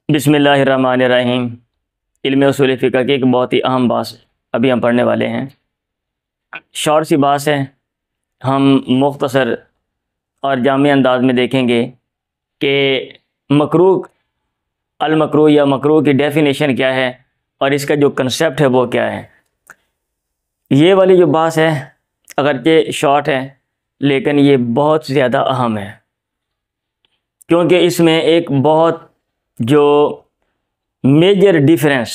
بسم اللہ الرحمن الرحیم۔ علم اصول فقہ کی ایک بہت ہی اہم بات ابھی ہم پڑھنے والے ہیں۔ شارٹ سی بات ہے، ہم مختصر اور جامع انداز میں دیکھیں گے کہ مکروہ، المکروہ یا مکروہ کی ڈیفینیشن کیا ہے اور اس کا جو کنسیپٹ ہے وہ کیا ہے۔ یہ والی جو بات ہے اگرچہ شارٹ ہے لیکن یہ بہت زیادہ اہم ہے، کیونکہ اس میں ایک بہت جو میجر ڈیفرنس،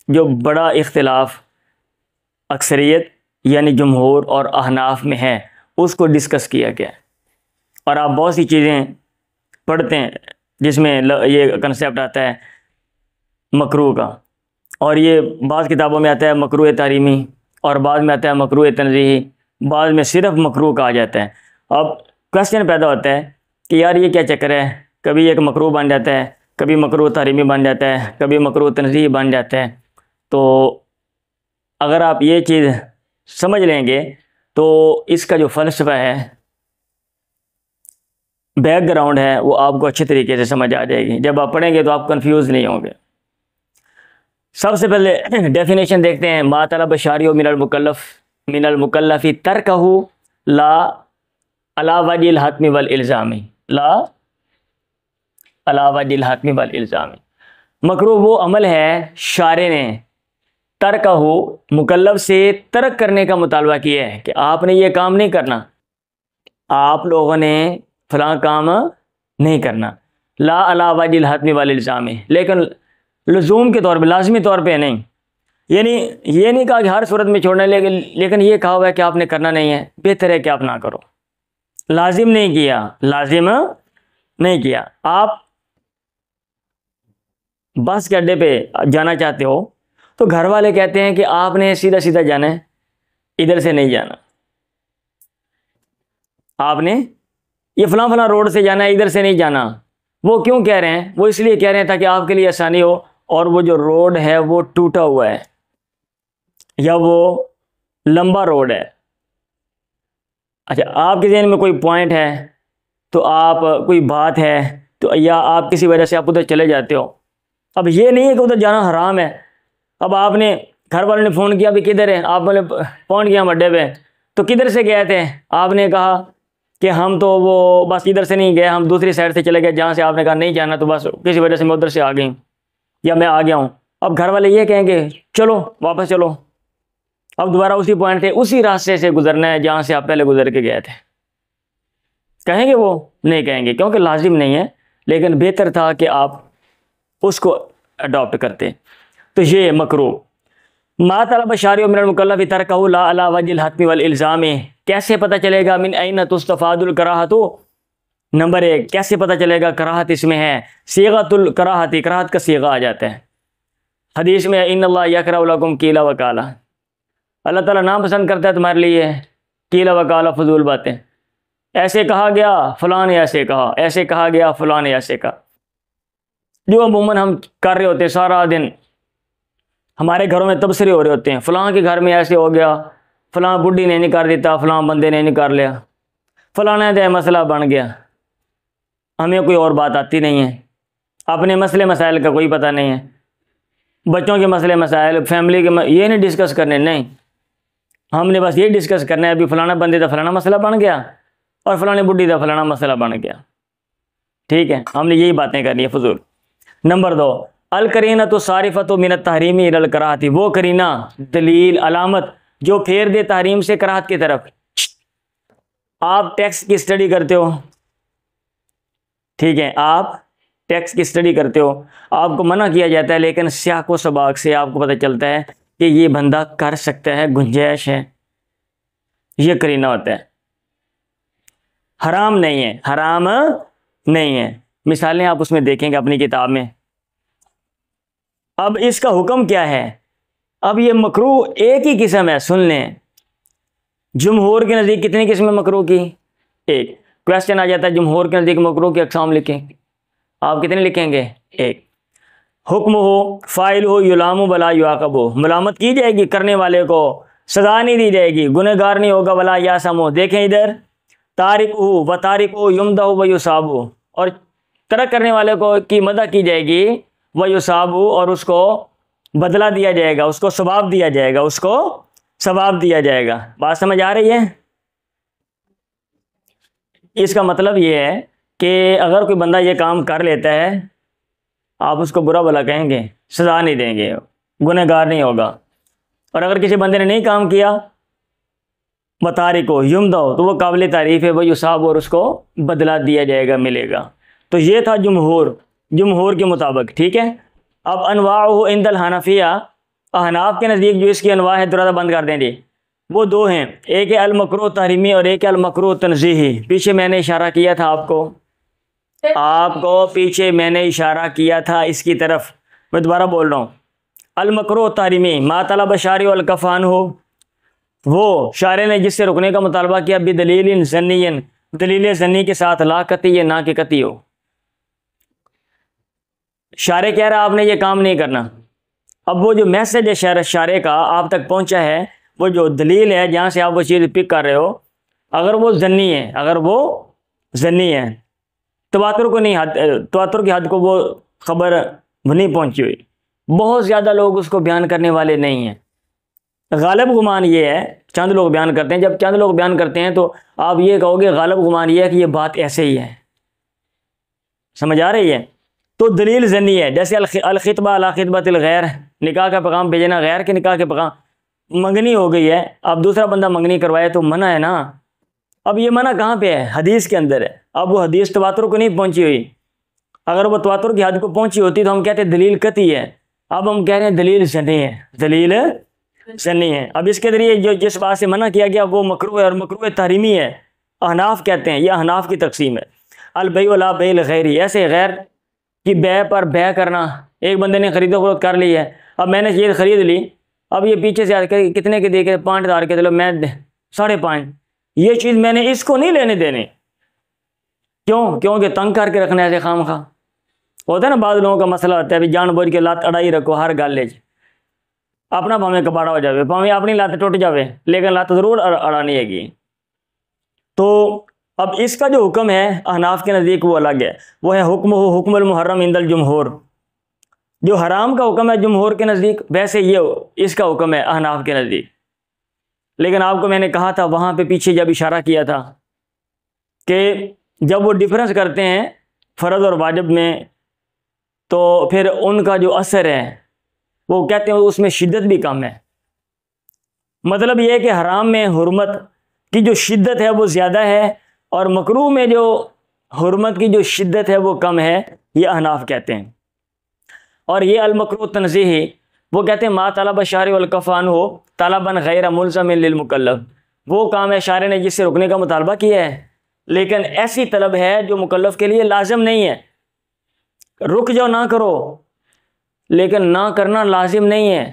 جو بڑا اختلاف اکثریت یعنی جمہور اور احناف میں ہے اس کو ڈسکس کیا گیا ہے۔ اور آپ بہت سی چیزیں پڑھتے ہیں جس میں یہ کنسیپٹ آتا ہے مکروہ کا، اور یہ بعض کتابوں میں آتا ہے مکروہ تحریمی اور بعض میں آتا ہے مکروہ تنزیہی، بعض میں صرف مکروہ کہا جاتا ہے۔ اب کوشچن پیدا ہوتا ہے کہ یار یہ کیا چکر ہے، کبھی ایک مکروہ بن جاتا ہے، کبھی مکروہ تحریمی بن جاتا ہے، کبھی مکروہ تنزیہی بن جاتا ہے۔ تو اگر آپ یہ چیز سمجھ لیں گے تو اس کا جو فلسفہ ہے، بیک گراؤنڈ ہے، وہ آپ کو اچھے طریقے سے سمجھ آ جائے گی۔ جب آپ پڑھیں گے تو آپ کنفیوز نہیں ہوں گے۔ سب سے پہلے ڈیفینیشن دیکھتے ہیں، ما طلب الشارع من المکلف ترکہ لا علی وجہ الحتم والالزام، لا علی وجہ الحتم والالزام۔ مکروہ وہ عمل ہے شارع نے ترکہ، مکلف سے ترک کرنے کا مطالبہ کیا ہے کہ آپ نے یہ کام نہیں کرنا، آپ لوگوں نے فلاں کام نہیں کرنا، لا علی وجہ الحتم والالزام، لیکن لزوم کے طور پہ، لازمی طور پہ نہیں، یعنی یہ نہیں کہا کہ ہر صورت میں چھوڑنا ہے، لیکن یہ کہا ہوا ہے کہ آپ نے کرنا نہیں ہے، بہتر ہے کہ آپ نہ کرو، لازم نہیں کیا، لازم نہیں کیا۔ آپ بس کے اڈے پہ جانا چاہتے ہو تو گھر والے کہتے ہیں کہ آپ نے سیدھا سیدھا جانا ہے، ادھر سے نہیں جانا، آپ نے یہ فلاں فلاں روڈ سے جانا ہے، ادھر سے نہیں جانا۔ وہ کیوں کہہ رہے ہیں؟ وہ اس لیے کہہ رہے ہیں تاکہ آپ کے لیے آسانی ہو، اور وہ جو روڈ ہے وہ ٹوٹا ہوا ہے یا وہ لمبا روڈ ہے۔ اچھا، آپ کے ذہن میں کوئی پوائنٹ ہے تو آپ کوئی بات ہے تو، یا آپ کسی وجہ سے آپ ادھر چلے جاتے ہو، اب یہ نہیں ہے کہ ادھر جانا حرام ہے۔ اب آپ نے گھر والوں نے فون کیا بھی کدھر ہے، آپ بولے پہنچ گیا ہم اڈے پہ، تو کدھر سے گئے تھے؟ آپ نے کہا کہ ہم تو وہ بس ادھر سے نہیں گئے، ہم دوسری سائڈ سے چلے گئے، جہاں سے آپ نے کہا نہیں جانا، تو بس کسی وجہ سے میں ادھر سے آ گئی یا میں آ گیا ہوں۔ اب گھر والے یہ کہیں گے چلو واپس چلو، اب دوبارہ اسی پوائنٹ سے، اسی راستے سے گزرنا ہے جہاں سے آپ پہلے گزر کے گئے تھے۔ کہیں گے؟ وہ نہیں کہیں گے، کیونکہ لازم نہیں ہے، لیکن بہتر تھا کہ آپ اس کو اڈاپٹ کرتے۔ تو یہ مکروہ، ما طلب الشارع من المکلف ترکہ لا علی وجہ الحتم والالزام۔ کیسے پتہ چلے گا؟ من این تستفاد الکراہۃ، نمبر ایک کیسے پتہ چلے گا کراہت اس میں ہے؟ صیغۃ الکراہۃ، کراہت کا صیغہ آ جاتا ہے حدیث میں، ان اللہ یکرہ لکم قیل وقال، اللہ تعالیٰ ناپسند کرتا ہے تمہارے لیے قیل وقال، فضول باتیں، ایسے کہا گیا فلاں نے ایسے کہا، ایسے کہا گیا فلاں نے ایسے کہا، جو عموماً ہم کر رہے ہوتے ہیں سارا دن۔ ہمارے گھروں میں تبصرے ہو رہے ہوتے ہیں، فلاں کے گھر میں ایسے ہو گیا، فلاں بڈھی نے نہیں کر دیتا، فلاں بندے نے نہیں کر لیا، فلاں دے مسئلہ بن گیا۔ ہمیں کوئی اور بات آتی نہیں ہے، اپنے مسئلے مسائل کا کوئی پتہ نہیں ہے، بچوں کے مسئلے مسائل، فیملی کے یہ نہیں ڈسکس کرنے، نہیں، ہم نے بس یہ ڈسکس کرنا ہے ابھی فلانا بندے کا فلانا مسئلہ بن گیا اور فلاں بڈھی کا فلانا مسئلہ بن گیا، ٹھیک ہے، ہم نے یہی باتیں کرنی ہے فضول۔ نمبر دو، القرینۃ صارفۃ من التحریم الی الکراہۃ، وہ قرینہ، دلیل، علامت جو پھیر دے تحریم سے کراہت کی طرف۔ آپ ٹیکس کی اسٹڈی کرتے ہو، ٹھیک ہے، آپ ٹیکس کی اسٹڈی کرتے ہو، آپ کو منع کیا جاتا ہے، لیکن سیاق و سباق سے آپ کو پتہ چلتا ہے کہ یہ بندہ کر سکتا ہے، گنجائش ہے، یہ قرینہ ہوتا ہے۔ حرام نہیں ہے، حرام نہیں ہے، مثالیں آپ اس میں دیکھیں گے اپنی کتاب میں۔ اب اس کا حکم کیا ہے؟ اب یہ مکروہ ایک ہی قسم ہے، سن لیں، جمہور کے نزدیک کتنی قسم ہے مکروہ کی؟ ایک۔ کویسچن آ جاتا ہے جمہور کے نزدیک مکروہ کی اقسام لکھیں، آپ کتنے لکھیں گے؟ ایک۔ حکم ہو، فاعل ہو، یلام ولا یعاقب ہو، ملامت کی جائے گی کرنے والے کو، سزا نہیں دی جائے گی، گنہگار نہیں ہوگا، ولا یاسم ہو، دیکھیں ادھر، تارک ہو و تارک ہو یمدح و یصاب ہو، اور ترک کرنے والے کو کی مدح کی جائے گی وَيُصَابُ اور اس کو بدلہ دیا جائے گا، اس کو ثواب دیا جائے گا، اس کو ثواب دیا جائے گا۔ بات سمجھ آ رہی ہے؟ اس کا مطلب یہ ہے کہ اگر کوئی بندہ یہ کام کر لیتا ہے، آپ اس کو برا بھلا کہیں گے، سزا نہیں دیں گے، گنہگار نہیں ہوگا۔ اور اگر کسی بندے نے نہیں کام کیا بتارکو یمدو تو وہ قابل تعریف ہے، وہ یصاب اور اس کو بدلہ دیا جائے گا، ملے گا۔ تو یہ تھا جمہور کے مطابق، ٹھیک ہے۔ اب انواعہ عند الحنفیہ، احناف کے نزدیک جو اس کی انواع ہے، دروازہ بند کر دیں جی، وہ دو ہیں، ایک ہے المکروہ تحریمی اور ایک ہے المکروہ تنزیہی۔ پیچھے میں نے اشارہ کیا تھا آپ کو پیچھے میں نے اشارہ کیا تھا اس کی طرف، میں دوبارہ بول رہا ہوں۔ المکروہ تحریمی ما طلب الشارع والکف عنہ، وہ شارع نے جس سے رکنے کا مطالبہ کیا، بدلیل ظنی، دلیل ظنی کے ساتھ، لا قطعی، نہ کہ قطعی ہو۔ شارع کہہ رہا آپ نے یہ کام نہیں کرنا، اب وہ جو میسج ہے شارع کا آپ تک پہنچا ہے، وہ جو دلیل ہے جہاں سے آپ وہ چیز پک کر رہے ہو، اگر وہ ظنی ہے، تواتر کی حد کو وہ خبر نہیں پہنچی ہوئی، بہت زیادہ لوگ اس کو بیان کرنے والے نہیں ہیں، غالب گمان یہ ہے، چند لوگ بیان کرتے ہیں، جب چند لوگ بیان کرتے ہیں تو آپ یہ کہو گے غالب گمان یہ ہے کہ یہ بات ایسے ہی ہے، سمجھ آ رہی ہے؟ تو دلیل ظنی ہے، جیسے الخطبہ علی خطبۃ الغیر، نکاح کا پیغام بھیجنا غیر کے نکاح کے پیغام، منگنی ہو گئی ہے، اب دوسرا بندہ منگنی کروائے تو منع ہے نا۔ اب یہ منع کہاں پہ ہے؟ حدیث کے اندر ہے۔ اب وہ حدیث تواتر کو نہیں پہنچی ہوئی، اگر وہ تواتر کی حد کو پہنچی ہوتی تو ہم کہتے ہیں دلیل قطعی ہے، اب ہم کہہ رہے ہیں دلیل ظنی ہے، دلیل ظنی ہے۔ اب اس کے ذریعے جو جس بات سے منع کیا گیا وہ مکروہ ہے، اور مکروہ تحریمی ہے، احناف کہتے ہیں، یہ احناف کی تقسیم ہے۔ البیع لا بیع الغیر، ایسے غیر کی بیع پر بیع کرنا، ایک بندے نے خرید و فروخت کر لی ہے، اب میں نے چیز خرید لی، اب یہ پیچھے سے آ کے کتنے کے دے کے 5,000 کے، چلو میں 5.5، یہ چیز میں نے اس کو نہیں لینے دینے، کیونکہ تنگ کر کے رکھنا ایسے خام خواہ ہوتا ہے نا، بعض لوگوں کا مسئلہ ہوتا ہے بھی جان بوجھ کے لات اڑائی رکھو ہر گل لے، اپنا بھاویں کباڑا ہو جاوے، بھاویں اپنی لات ٹوٹ جاوے، لیکن لات ضرور اڑانی ہے گی۔ تو اب اس کا جو حکم ہے احناف کے نزدیک وہ الگ ہے، وہ ہے حکم المحرم عند الجمہور، جو حرام کا حکم ہے جمہور کے نزدیک، ویسے یہ اس کا حکم ہے احناف کے نزدیک۔ لیکن آپ کو میں نے کہا تھا وہاں پہ پیچھے جب اشارہ کیا تھا کہ جب وہ ڈیفرنس کرتے ہیں فرض اور واجب میں، تو پھر ان کا جو اثر ہے وہ کہتے ہیں اس میں شدت بھی کم ہے۔ مطلب یہ ہے کہ حرام میں حرمت کی جو شدت ہے وہ زیادہ ہے، اور مکروہ میں جو حرمت کی جو شدت ہے وہ کم ہے، یہ احناف کہتے ہیں۔ اور یہ المکروہ تنزیہی، وہ کہتے ہیں ما طلب الشارع والکف عنہ طلبا غیر ملزم للمکلف، وہ کام ہے شارع نے جس سے رکنے کا مطالبہ کیا ہے، لیکن ایسی طلب ہے جو مکلف کے لیے لازم نہیں ہے۔ رک جاؤ نہ کرو، لیکن نہ کرنا لازم نہیں ہے۔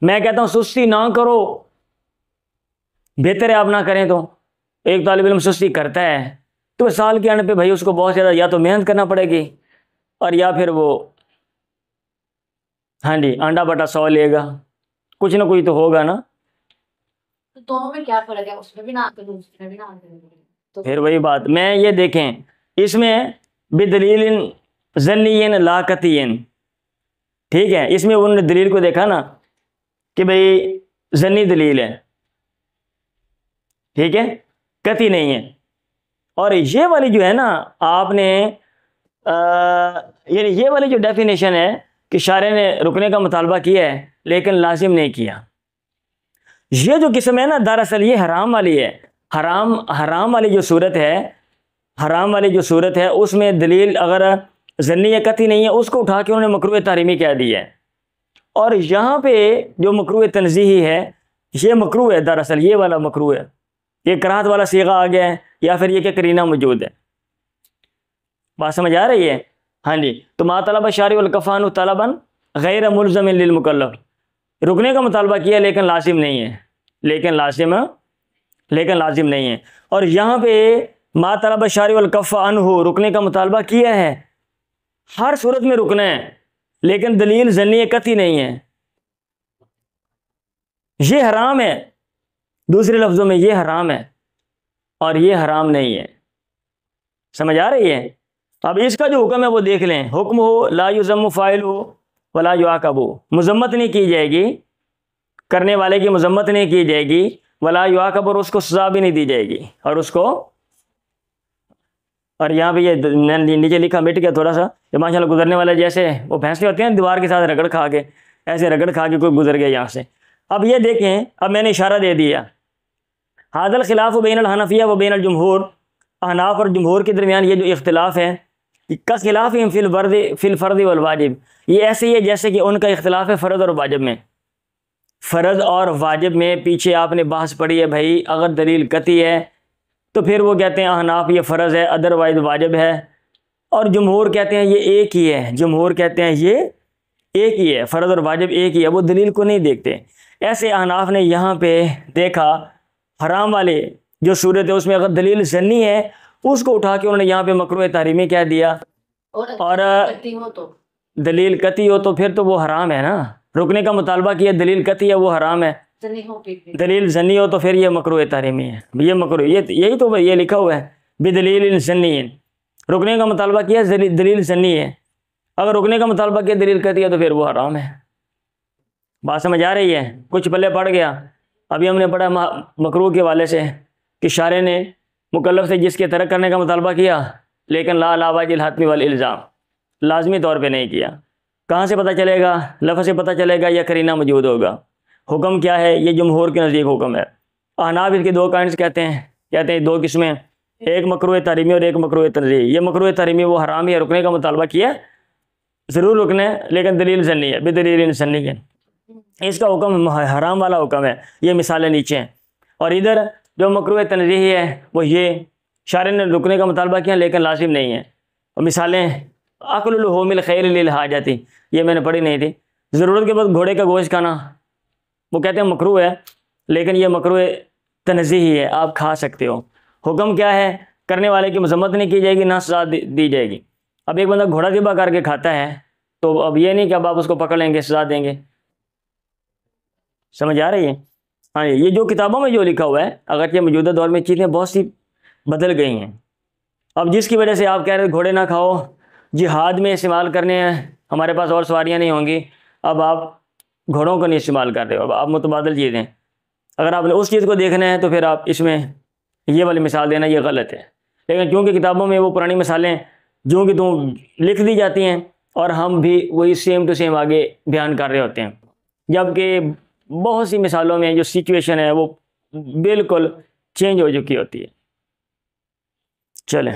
میں کہتا ہوں سستی نہ کرو، بہتر ہے آپ نہ کریں۔ تو ایک طالب علم سستی کرتا ہے تو سال کے آنے پہ بھائی اس کو بہت زیادہ یا تو محنت کرنا پڑے گی، اور یا پھر وہ ہاں جی انڈا بٹا 100 لے گا، کچھ نہ کچھ تو ہوگا نا۔ دونوں میں کیا فرق ہے؟ اس میں بھی نہ کروں، اس میں بھی نہ کروں، پھر وہی بات میں یہ دیکھیں، اس میں بدلیل ظنی لا قطعی، ٹھیک ہے، اس میں انہوں نے دلیل کو دیکھا نا کہ بھئی ظنی دلیل ہے، ٹھیک ہے، قطعی نہیں ہے۔ اور یہ والی جو ہے نا آپ نے یعنی یہ والی جو ڈیفینیشن ہے کہ شارع نے رکنے کا مطالبہ کیا ہے لیکن لازم نہیں کیا، یہ جو قسم ہے نا دراصل یہ حرام والی ہے۔ حرام والی جو صورت ہے اس میں دلیل اگر ظنی یا قطعی نہیں ہے، اس کو اٹھا کے انہوں نے مکروہ تحریمی کہہ دی ہے۔ اور یہاں پہ جو مکروہ تنزیہی ہے یہ مکروہ ہے، دراصل یہ والا مکروہ ہے، یہ کراہت والا صیغہ آ گیا ہے، یا پھر یہ کہ قرینہ موجود ہے۔ بات سمجھ آ رہی ہے؟ ہاں جی، تو ما طلب الشارع والکف عنہ طلبا غیر ملزم للمکلف، رکنے کا مطالبہ کیا لیکن لازم نہیں ہے، لیکن لازم نہیں ہے۔ اور یہاں پہ ما طلب الشارع والکف عنہ رکنے کا مطالبہ کیا ہے، ہر صورت میں رکنا ہے، لیکن دلیل ظنی قطعی نہیں ہے، یہ حرام ہے۔ دوسرے لفظوں میں یہ حرام ہے اور یہ حرام نہیں ہے، سمجھ آ رہی ہے؟ اب اس کا جو حکم ہے وہ دیکھ لیں، حکم ہو لا یذم فاعل ہو ولا یعاقب، مذمت نہیں کی جائے گی، کرنے والے کی مذمت نہیں کی جائے گی، ولا یعاقب، اور اس کو سزا بھی نہیں دی جائے گی، اور اس کو، اور یہاں پہ یہ نیچے لکھا مٹ گیا تھوڑا سا، یہ ماشاء اللہ گزرنے والے جیسے وہ بھینسے ہوتے ہیں دیوار کے ساتھ رگڑ کھا کے، ایسے رگڑ کھا کے کوئی گزر گیا یہاں سے۔ اب یہ دیکھیں، اب میں نے اشارہ دے دیا، ھذا الخلاف بین الحنفیہ و بین الجمہور، احناف اور جمہور کے درمیان یہ جو اختلاف ہے، کا خلاف فی الفرض والواجب، یہ ایسے ہی ہے جیسے کہ ان کا اختلاف ہے فرض اور واجب میں۔ فرض اور واجب میں پیچھے آپ نے بحث پڑھی ہے بھائی، اگر دلیل قطعی ہے تو پھر وہ کہتے ہیں احناف یہ فرض ہے، ادروائز واجب ہے، اور جمہور کہتے ہیں یہ ایک ہی ہے، جمہور کہتے ہیں یہ ایک ہی ہے، فرض اور واجب ایک ہی ہے، وہ دلیل کو نہیں دیکھتے۔ ایسے احناف نے یہاں پہ دیکھا حرام والے جو صورت ہے اس میں اگر دلیل ظنی ہے اس کو اٹھا کے انہوں نے یہاں پہ مکروہ تحریمی کہہ دیا، اور دلیل قطعی ہو تو پھر تو وہ حرام ہے نا، رکنے کا مطالبہ کیا، دلیل قطعی ہے وہ حرام ہے، دلیل ظنی ہو تو پھر یہ مکروہ تحریمی ہے، یہ مکروہ، یہی تو یہ لکھا ہوا ہے بدلیل ظنی، رکنے کا مطالبہ کیا دلیل ظنی ہے، اگر رکنے کا مطالبہ کیا دلیل قطعی ہے تو پھر وہ حرام ہے۔ بات سمجھ آ رہی ہے؟ کچھ پلے پڑ گیا۔ ابھی ہم نے پڑھا مکروہ کے والے سے کہ شارع نے مکلف سے جس کے ترک کرنے کا مطالبہ کیا لیکن لا علی وجہ الحتمی والالزام، لازمی طور پہ نہیں کیا۔ کہاں سے پتہ چلے گا؟ لفظ سے پتہ چلے گا یا قرینہ موجود ہوگا۔ حکم کیا ہے؟ یہ جمہور کے نزدیک حکم ہے۔ احناف اس کے دو کائنڈس کہتے ہیں دو قسمیں، ایک مکروہ تحریمی اور ایک مکروہ تنزیہی۔ یہ مکروہ تحریمی وہ حرام ہے، رکنے کا مطالبہ کیا ضرور رکنے لیکن دلیل ظنی ہے، بدلیل ظنی ہے، اس کا حکم حرام والا حکم ہے۔ یہ مثالیں نیچے ہیں۔ اور ادھر جو مکروہ تنزیہی ہے وہ یہ شارع نے رکنے کا مطالبہ کیا لیکن لازم نہیں ہے۔ اور مثالیں اکل لحوم الخیل للحاجۃ، یہ میں نے پڑھی نہیں تھی، ضرورت کے بعد گھوڑے کا گوشت کھانا وہ کہتے ہیں مکروہ ہے لیکن یہ مکروہ تنزیہی ہے، آپ کھا سکتے ہو۔ حکم کیا ہے؟ کرنے والے کی مذمت نہیں کی جائے گی، نہ سزا دی جائے گی۔ اب ایک بندہ گھوڑا ذبح کر کے کھاتا ہے تو اب یہ نہیں کہ اب آپ اس کو پکڑ لیں گے، سزا دیں گے۔ سمجھ آ رہی ہے؟ ہاں، یہ جو کتابوں میں جو لکھا ہوا ہے، اگرچہ موجودہ دور میں چیزیں بہت سی بدل گئی ہیں، اب جس کی وجہ سے آپ کہہ رہے گھوڑے نہ کھاؤ، جہاد میں استعمال کرنے ہیں، ہمارے پاس اور سواریاں نہیں ہوں گی، اب آپ گھوڑوں کو نہیں استعمال کر رہے ہو، اب آپ متبادل چیزیں، اگر آپ نے اس چیز کو دیکھنا ہے تو پھر آپ اس میں یہ والی مثال دینا یہ غلط ہے۔ لیکن کیونکہ کتابوں میں وہ پرانی مثالیں جو کہ تم لکھ دی جاتی ہیں اور ہم بھی وہی سیم ٹو سیم آگے بیان کر رہے ہوتے ہیں، جبکہ بہت سی مثالوں میں جو سچویشن ہے وہ بالکل چینج ہو چکی ہوتی ہے۔ چلیں۔